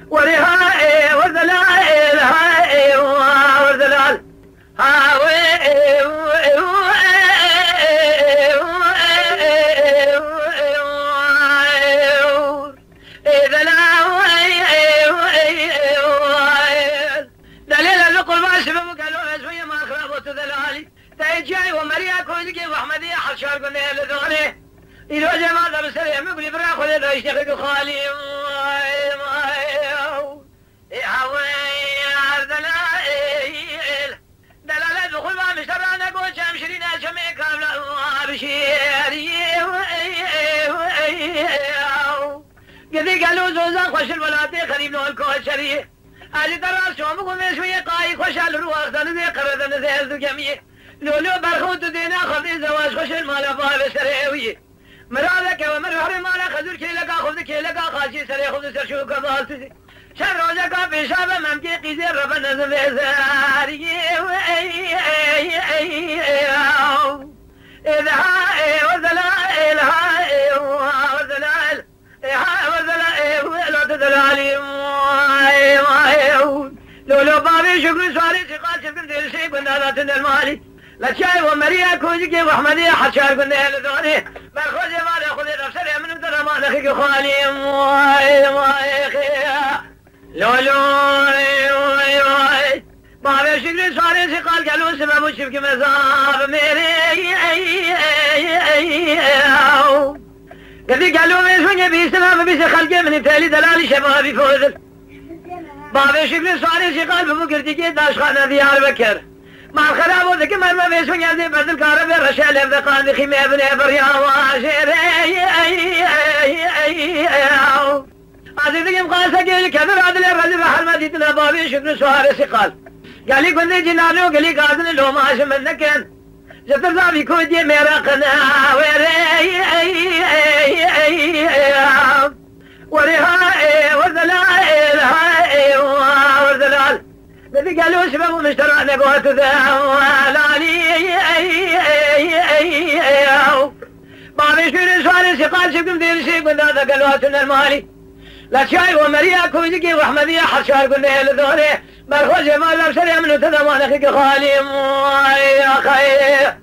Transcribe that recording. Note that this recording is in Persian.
ولهاء وذلائل هاء وذلال دليل القربى سبب قالوا شويه ما خربت ذلالي تيجي ومريا كوزكي واحمدي حشار قلنا لذوني إذا جماعة بسريع مقولي برا خذ إذا يشتغل خالي دلالة دخول ما مشترانا قول شام شرينا شمي كاملا بشير قذي قالوا زوزان خوش الولاتي خريب نول كول شريح أجي ترى شو مقول شوية قاي خوش الرواق ذنزي قردن ذي جميع لولو برخوت دينا خذي زواج خوش المال باب سريوي مرادك ومرهر مالا خذور كي لقا خذ كي لقا خاشي سري خذ سرشو كبالتي شر روجك بشابه ممكي قيزي رب نزم زاري إذا هاي وذلائل هاي وذلائل هاي وذلائل ولا تذلالي لولو بابي شكري سوالي سقال شكري دير شيء قلنا لا تنالمالي لا شاي ومريا كوزكي واحمدي حشار قلنا لذوني برخوزي مالي خذي نفسري من درى مالك خالي لولو بابي شكري سوالي سقال قالوا سبب شبك مزار ميري قذي قالوا بيسوني بيسمام بيس خلقي من تالي دلالي شبابي فوزل بابي شكري سوالي سقال بفكرتي كي داشخانة ديار بكر مع الخراب وذكي مرمى بيسون يزي برد الكهرب الرشال يبقى خيمة ابن ابريا واشير عزيزي مقاسة قيل كذر عدل الرجل بحر مدينة بابي شكر سوار سقال قال لي كنت جنانو قال لي قاسن لو ما شمن كان جتر زابي كودي ميرا قنا وريها وذلائل هاي وذلال الذي قالوا سبب مشترى نقوت ذالالي بابي شير سوالي سقال سبكم دير شيء قلنا ذا قلواتنا المالي لا شاي ومريا كوزكي واحمدية حشار قلنا لذوري مرخوز ما لابسري من تذمان اخيك خالي يا خير